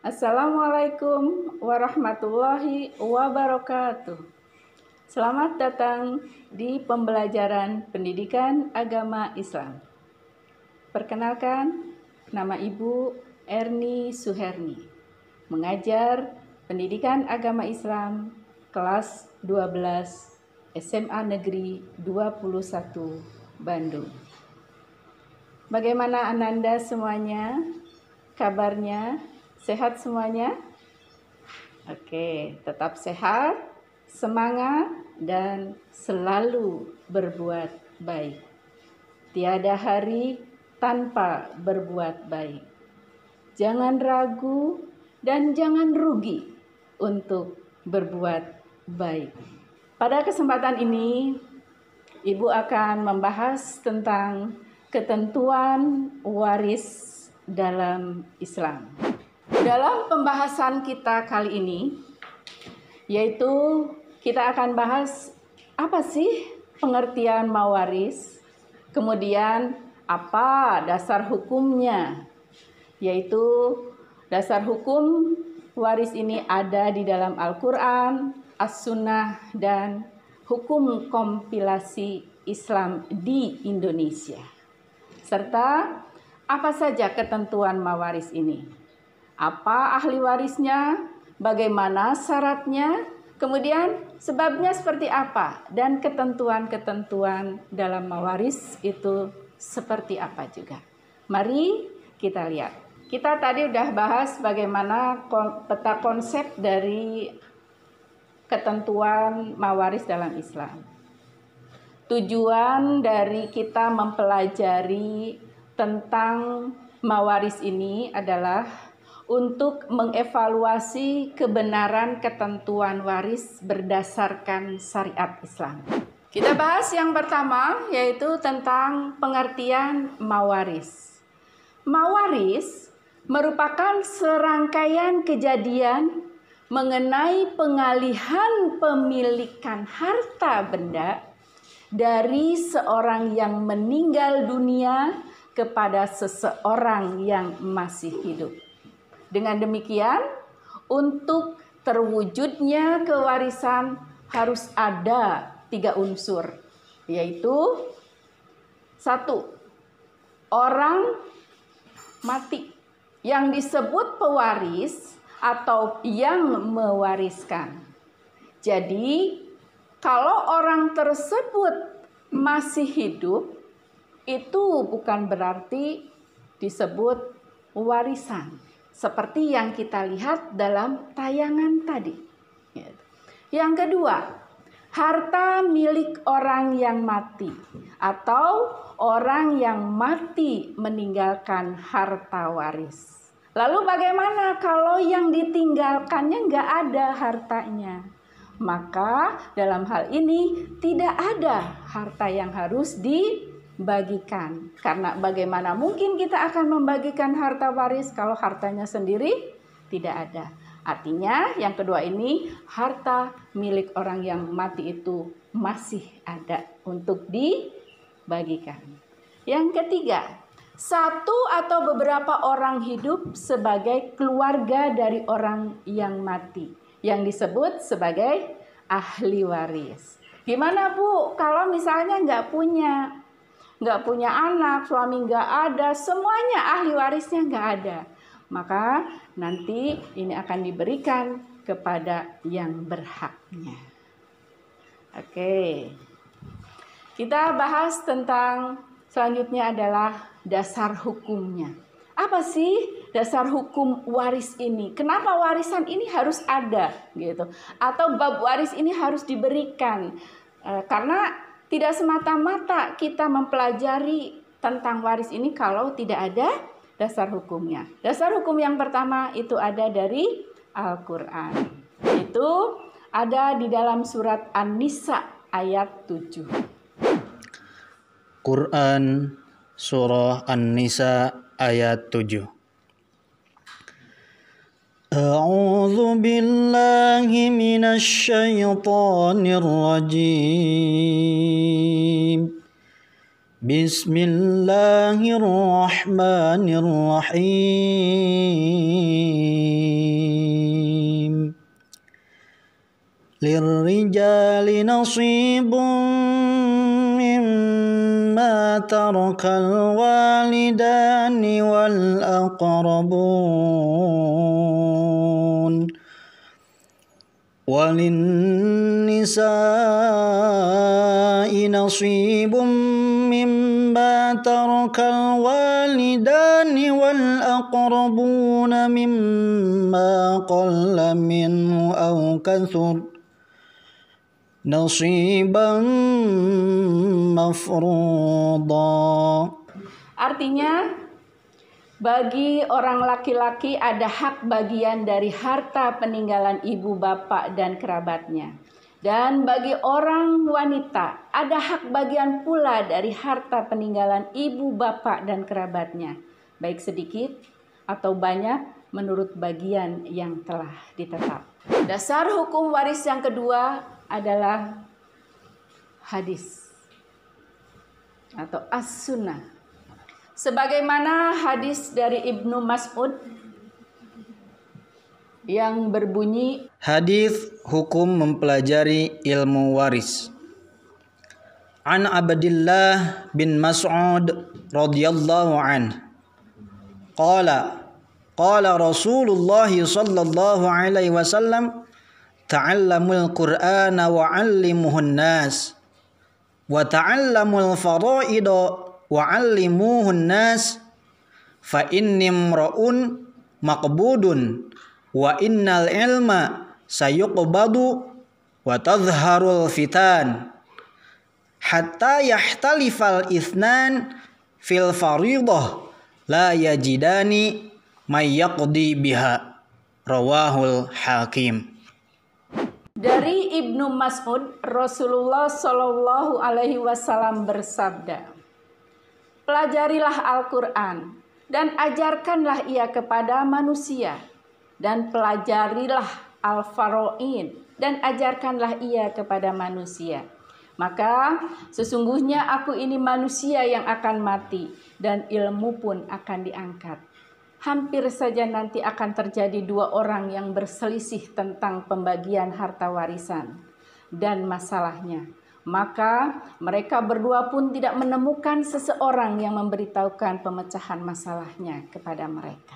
Assalamualaikum warahmatullahi wabarakatuh. Selamat datang di pembelajaran pendidikan agama Islam. Perkenalkan, nama Ibu Erni Suherni, mengajar pendidikan agama Islam kelas 12 SMA Negeri 21 Bandung. Bagaimana Ananda semuanya? Kabarnya? Sehat semuanya? Oke, tetap sehat, semangat, dan selalu berbuat baik. Tiada hari tanpa berbuat baik. Jangan ragu dan jangan rugi untuk berbuat baik. Pada kesempatan ini, Ibu akan membahas tentang ketentuan waris dalam Islam. Dalam pembahasan kita kali ini, yaitu kita akan bahas apa sih pengertian mawaris, kemudian apa dasar hukumnya, yaitu dasar hukum waris ini ada di dalam Al-Quran, As-Sunnah, dan hukum kompilasi Islam di Indonesia. Serta apa saja ketentuan mawaris ini. Apa ahli warisnya, bagaimana syaratnya, kemudian sebabnya seperti apa, dan ketentuan-ketentuan dalam mawaris itu seperti apa juga. Mari kita lihat. Kita tadi udah bahas bagaimana peta konsep dari ketentuan mawaris dalam Islam. Tujuan dari kita mempelajari tentang mawaris ini adalah untuk mengevaluasi kebenaran ketentuan waris berdasarkan syariat Islam. Kita bahas yang pertama, yaitu tentang pengertian mawaris. Mawaris merupakan serangkaian kejadian mengenai pengalihan pemilikan harta benda dari seorang yang meninggal dunia kepada seseorang yang masih hidup. Dengan demikian, untuk terwujudnya kewarisan harus ada 3 unsur, yaitu 1. Orang mati yang disebut pewaris atau yang mewariskan. Jadi, kalau orang tersebut masih hidup, itu bukan berarti disebut warisan. Seperti yang kita lihat dalam tayangan tadi. Yang kedua, harta milik orang yang mati atau orang yang mati meninggalkan harta waris. Lalu bagaimana kalau yang ditinggalkannya nggak ada hartanya? Maka dalam hal ini tidak ada harta yang harus dibagikan. Karena bagaimana mungkin kita akan membagikan harta waris kalau hartanya sendiri tidak ada. Artinya yang kedua ini, harta milik orang yang mati itu masih ada untuk dibagikan. Yang ketiga, 1 atau beberapa orang hidup sebagai keluarga dari orang yang mati, yang disebut sebagai ahli waris. Gimana Bu, kalau misalnya nggak punya anak, suami nggak ada, semuanya ahli warisnya nggak ada. Maka nanti ini akan diberikan kepada yang berhaknya. Oke, kita bahas tentang selanjutnya adalah dasar hukumnya. Apa sih dasar hukum waris ini? Kenapa warisan ini harus ada gitu? Atau bab waris ini harus diberikan? Karena tidak semata-mata kita mempelajari tentang waris ini kalau tidak ada dasar hukumnya. Dasar hukum yang pertama itu ada dari Al-Quran. Itu ada di dalam surat An-Nisa ayat 7. Quran surah An-Nisa ayat 7. A'udzu billahi minasy syaithanir rajim. Bismillahirrahmanirrahim. Lirrijali nasibun mimma tarakal walidani wal aqrabun. Walinnisa'i nasibum mimma tarakal walidani wal aqrabuna mimma qalla minhu aw kathur nasiban mafruḍa. Artinya, bagi orang laki-laki ada hak bagian dari harta peninggalan ibu, bapak, dan kerabatnya. Dan bagi orang wanita ada hak bagian pula dari harta peninggalan ibu, bapak, dan kerabatnya. Baik sedikit atau banyak menurut bagian yang telah ditetap. Dasar hukum waris yang kedua adalah hadis atau as-sunnah. Sebagaimana hadis dari Ibnu Mas'ud yang berbunyi, hadis hukum mempelajari ilmu waris. An Abdillah bin Mas'ud radhiyallahu anhu qala Rasulullah sallallahu alaihi wasallam ta'allamul Qur'ana wa 'allimuhun nas wa ta'allamul fara'ida wa 'allimuhun nas fa innim ra'un maqbudun wa innal ilma sayuqbadu wa tadhharul fitan hatta yahtalifal ithnan fil fariḍah la yajidani may yaqdi biha. Rawahul Hakim. Dari Ibnu Mas'ud, Rasulullah Shallallahu alaihi wasallam bersabda, pelajarilah Al-Quran dan ajarkanlah ia kepada manusia, dan pelajarilah Al-Faro'in dan ajarkanlah ia kepada manusia. Maka sesungguhnya aku ini manusia yang akan mati dan ilmu pun akan diangkat. Hampir saja nanti akan terjadi dua orang yang berselisih tentang pembagian harta warisan dan masalahnya. Maka mereka berdua pun tidak menemukan seseorang yang memberitahukan pemecahan masalahnya kepada mereka.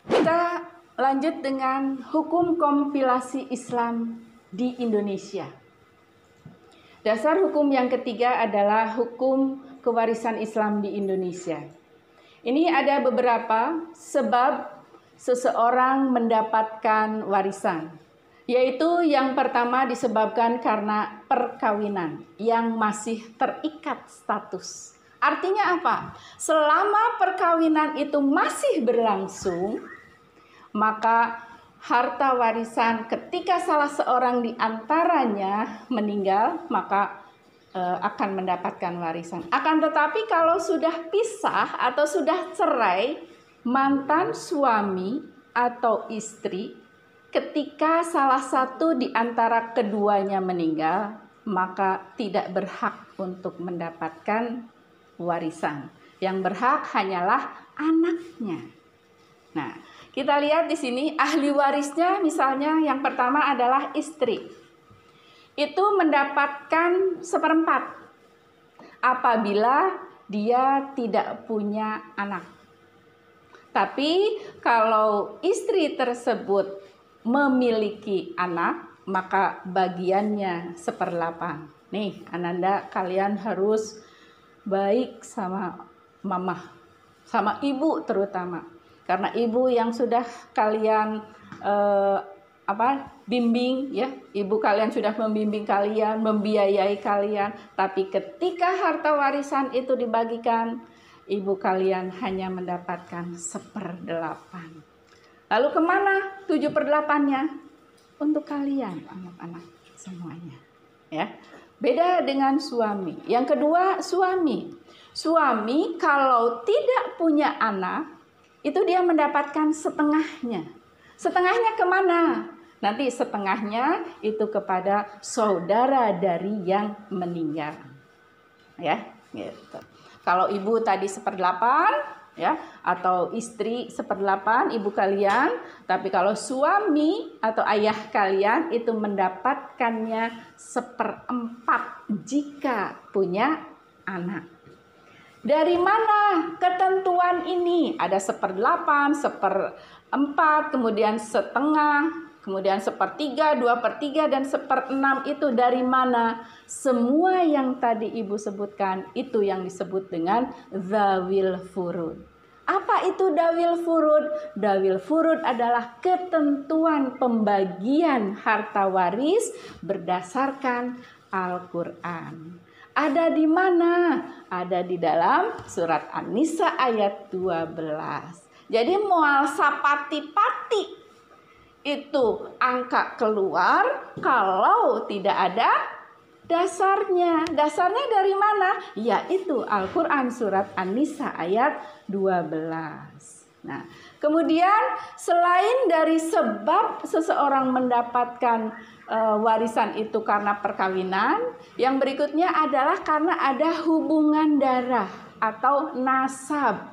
Kita lanjut dengan hukum kompilasi Islam di Indonesia. Dasar hukum yang ketiga adalah hukum kewarisan Islam di Indonesia. Ini ada beberapa sebab seseorang mendapatkan warisan. Yaitu yang pertama disebabkan karena perkawinan yang masih terikat status. Artinya apa? Selama perkawinan itu masih berlangsung, maka harta warisan ketika salah seorang di antaranya meninggal, maka akan mendapatkan warisan. Akan tetapi kalau sudah pisah atau sudah cerai, mantan suami atau istri, ketika salah satu di antara keduanya meninggal, maka tidak berhak untuk mendapatkan warisan. Yang berhak hanyalah anaknya. Nah, kita lihat di sini ahli warisnya, misalnya yang pertama adalah istri. Itu mendapatkan 1/4 apabila dia tidak punya anak. Tapi kalau istri tersebut memiliki anak, maka bagiannya 1/8. Nih, Ananda, kalian harus baik sama mama, sama ibu terutama. Karena ibu yang sudah kalian bimbing, ya, ibu kalian sudah membimbing kalian, membiayai kalian, tapi ketika harta warisan itu dibagikan, ibu kalian hanya mendapatkan 1/8. Lalu kemana 7/8-nya? Untuk kalian, anak-anak semuanya, ya. Beda dengan suami. Yang kedua, suami. Suami kalau tidak punya anak, itu dia mendapatkan setengahnya. Setengahnya kemana? Nanti setengahnya itu kepada saudara dari yang meninggal. Ya. Gitu. Kalau ibu tadi 1/8 ya, atau istri 1/8 ibu kalian, tapi kalau suami atau ayah kalian itu mendapatkannya 1/4 jika punya anak. Dari mana ketentuan ini? Ada 1/8, 1/4, kemudian setengah, kemudian 1/3, 2/3, dan 1/6 itu dari mana? Semua yang tadi ibu sebutkan itu yang disebut dengan dzawil furud. Apa itu dawil furud? Dawil furud adalah ketentuan pembagian harta waris berdasarkan Al-Quran. Ada di mana? Ada di dalam surat An-Nisa ayat 12. Jadi mual sapati-pati itu angka keluar kalau tidak ada dasarnya. Dasarnya dari mana? Yaitu Al-Quran surat An-Nisa ayat 12. Nah, kemudian selain dari sebab seseorang mendapatkan warisan itu karena perkawinan, yang berikutnya adalah karena ada hubungan darah atau nasab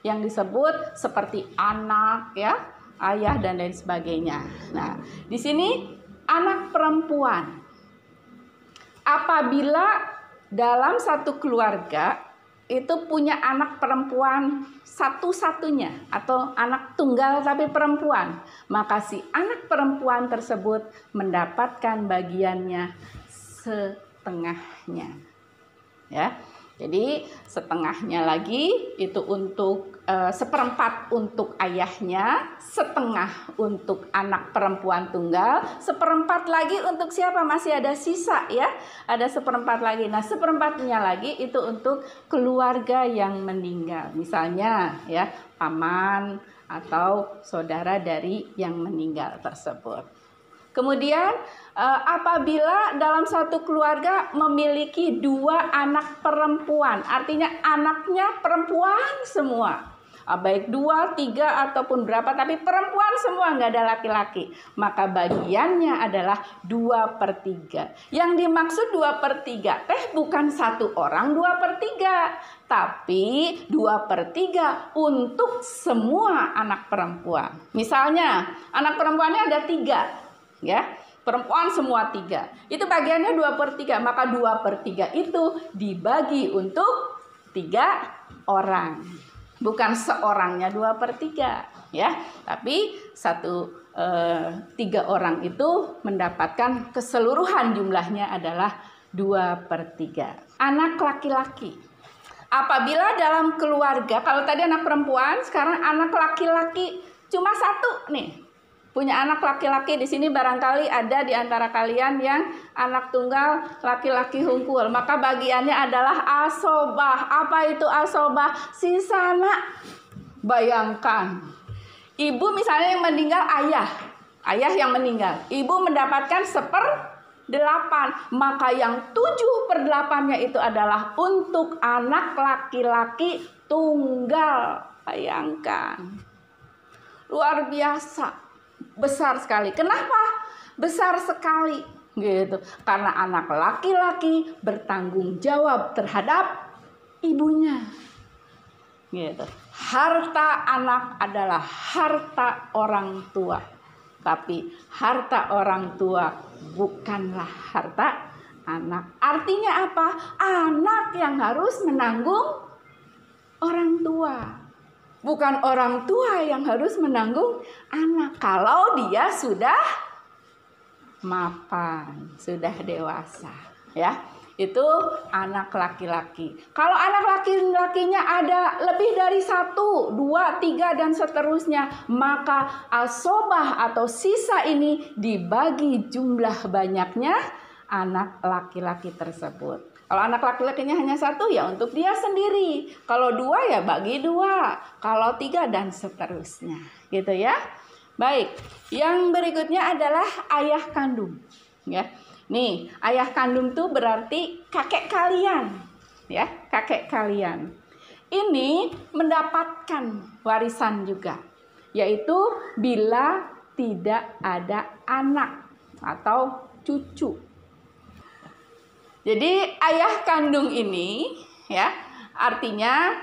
yang disebut seperti anak ya, ayah dan lain sebagainya. Nah, di sini anak perempuan. Apabila dalam satu keluarga itu punya anak perempuan satu-satunya atau anak tunggal tapi perempuan, maka si anak perempuan tersebut mendapatkan bagiannya setengahnya. Ya. Jadi setengahnya lagi itu untuk 1/4 untuk ayahnya, setengah untuk anak perempuan tunggal, 1/4 lagi untuk siapa? Masih ada sisa ya, ada 1/4 lagi. Nah 1/4-nya lagi itu untuk keluarga yang meninggal, misalnya ya paman atau saudara dari yang meninggal tersebut. Kemudian apabila dalam satu keluarga memiliki 2 anak perempuan, artinya anaknya perempuan semua, baik 2, 3 ataupun berapa, tapi perempuan semua, nggak ada laki-laki, maka bagiannya adalah 2/3. Yang dimaksud 2/3 bukan satu orang 2/3, tapi 2/3 untuk semua anak perempuan. Misalnya anak perempuannya ada 3 ya, perempuan semua 3, itu bagiannya 2/3, maka 2/3 itu dibagi untuk 3 orang, bukan seorangnya 2/3 ya, tapi 3 orang itu mendapatkan keseluruhan jumlahnya adalah 2/3. Anak laki-laki, apabila dalam keluarga, kalau tadi anak perempuan, sekarang anak laki-laki cuma 1 nih. Punya anak laki-laki, di sini barangkali ada di antara kalian yang anak tunggal laki-laki hungkul, maka bagiannya adalah asobah. Apa itu asobah? Sisana. Bayangkan, ibu misalnya yang meninggal, ayah yang meninggal, ibu mendapatkan 1/8, maka yang 7/8-nya itu adalah untuk anak laki-laki tunggal. Bayangkan, luar biasa. Besar sekali. Kenapa besar sekali? Gitu. Karena anak laki-laki bertanggung jawab terhadap ibunya. Gitu. Harta anak adalah harta orang tua. Tapi harta orang tua bukanlah harta anak. Artinya apa? Anak yang harus menanggung orang tua. Bukan orang tua yang harus menanggung anak kalau dia sudah mapan, sudah dewasa, ya. Itu anak laki-laki. Kalau anak laki-lakinya ada lebih dari 1, 2, 3 dan seterusnya, maka asobah atau sisa ini dibagi jumlah banyaknya anak laki-laki tersebut. Kalau anak laki-lakinya hanya 1 ya untuk dia sendiri. Kalau 2 ya bagi 2. Kalau 3 dan seterusnya. Gitu ya. Baik. Yang berikutnya adalah ayah kandung. Ya. Nih, ayah kandung itu berarti kakek kalian. Ya, kakek kalian. Ini mendapatkan warisan juga. Yaitu bila tidak ada anak atau cucu. Jadi ayah kandung ini ya. Artinya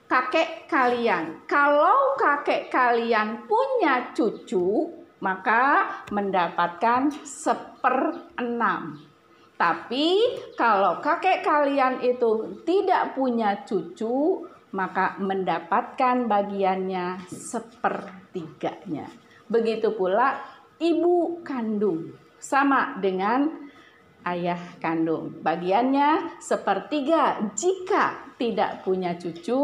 kakek kalian. Kalau kakek kalian punya cucu, maka mendapatkan 1/6. Tapi kalau kakek kalian itu tidak punya cucu, maka mendapatkan bagiannya 1/3-nya. Begitu pula ibu kandung, sama dengan ayah kandung. Bagiannya 1/3 jika tidak punya cucu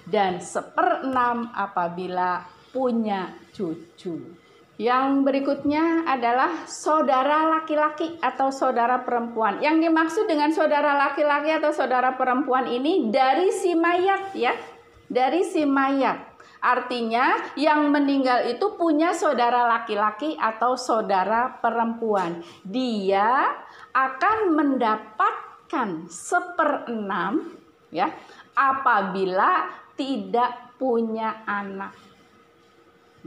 dan 1/6 apabila punya cucu. Yang berikutnya adalah saudara laki-laki atau saudara perempuan. Yang dimaksud dengan saudara laki-laki atau saudara perempuan ini dari si mayat ya. Dari si mayat. Artinya yang meninggal itu punya saudara laki-laki atau saudara perempuan. Dia akan mendapatkan 1/6 ya apabila tidak punya anak.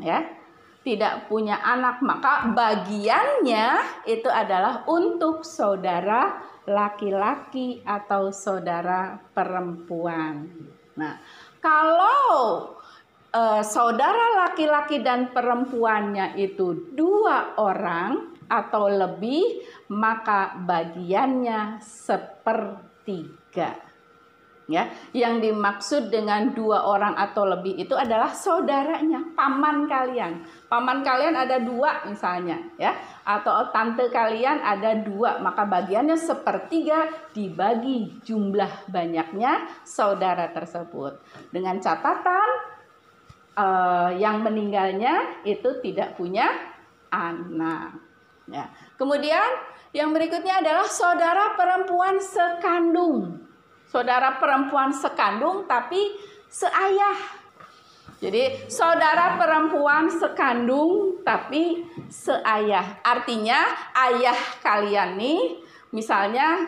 Ya. Tidak punya anak, maka bagiannya itu adalah untuk saudara laki-laki atau saudara perempuan. Nah, kalau saudara laki-laki dan perempuannya itu 2 orang atau lebih, maka bagiannya 1/3. Ya, yang dimaksud dengan 2 orang atau lebih itu adalah saudaranya, paman kalian. Paman kalian ada 2 misalnya, ya, atau tante kalian ada 2, maka bagiannya 1/3 dibagi jumlah banyaknya saudara tersebut. Dengan catatan yang meninggalnya itu tidak punya anak. Ya. Kemudian yang berikutnya adalah saudara perempuan sekandung. Saudara perempuan sekandung tapi seayah. Jadi saudara perempuan sekandung tapi seayah. Artinya ayah kalian nih misalnya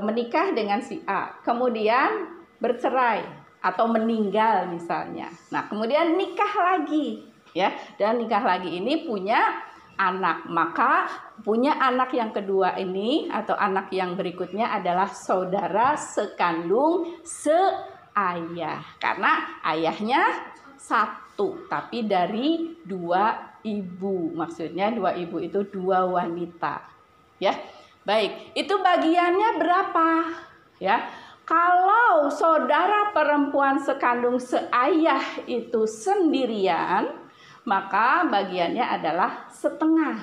menikah dengan si A, kemudian bercerai atau meninggal misalnya. Nah, kemudian nikah lagi ya, dan nikah lagi ini punya anak, maka punya anak yang kedua ini atau anak yang berikutnya adalah saudara sekandung seayah, karena ayahnya 1 tapi dari 2 ibu, maksudnya 2 ibu itu 2 wanita ya. Baik, itu bagiannya berapa ya? Kalau saudara perempuan sekandung seayah itu sendirian, maka bagiannya adalah 1/2.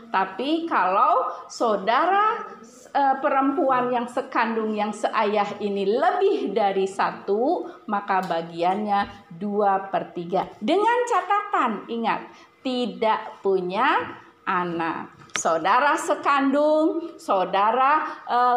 Tapi kalau saudara perempuan yang sekandung yang seayah ini lebih dari 1, maka bagiannya 2/3. Dengan catatan, ingat, tidak punya anak. Saudara sekandung, saudara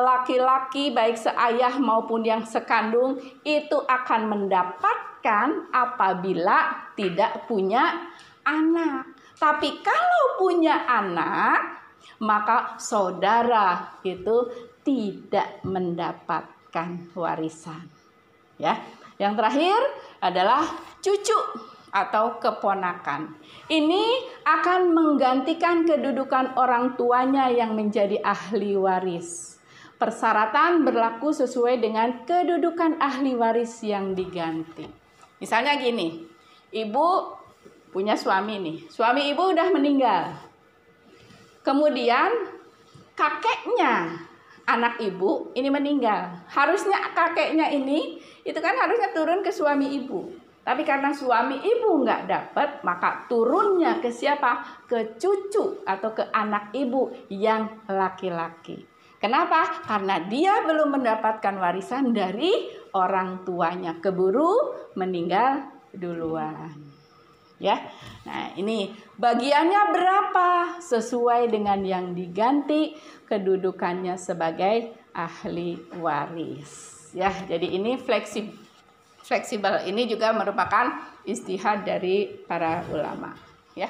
laki-laki baik seayah maupun yang sekandung itu akan mendapatkan apabila tidak punya anak. Tapi kalau punya anak, maka saudara itu tidak mendapatkan warisan. Ya. Yang terakhir adalah cucu atau keponakan. Ini akan menggantikan kedudukan orang tuanya yang menjadi ahli waris. Persyaratan berlaku sesuai dengan kedudukan ahli waris yang diganti. Misalnya gini, ibu punya suami nih. Suami ibu udah meninggal. Kemudian kakeknya anak ibu ini meninggal. Harusnya kakeknya ini itu kan harusnya turun ke suami ibu. Tapi karena suami ibu nggak dapat, maka turunnya ke siapa? Ke cucu atau ke anak ibu yang laki-laki. Kenapa? Karena dia belum mendapatkan warisan dari orang tuanya. Keburu meninggal duluan. Ya. Nah, ini bagiannya berapa? Sesuai dengan yang diganti kedudukannya sebagai ahli waris. Ya, jadi ini fleksibel ini juga merupakan ijtihad dari para ulama, ya.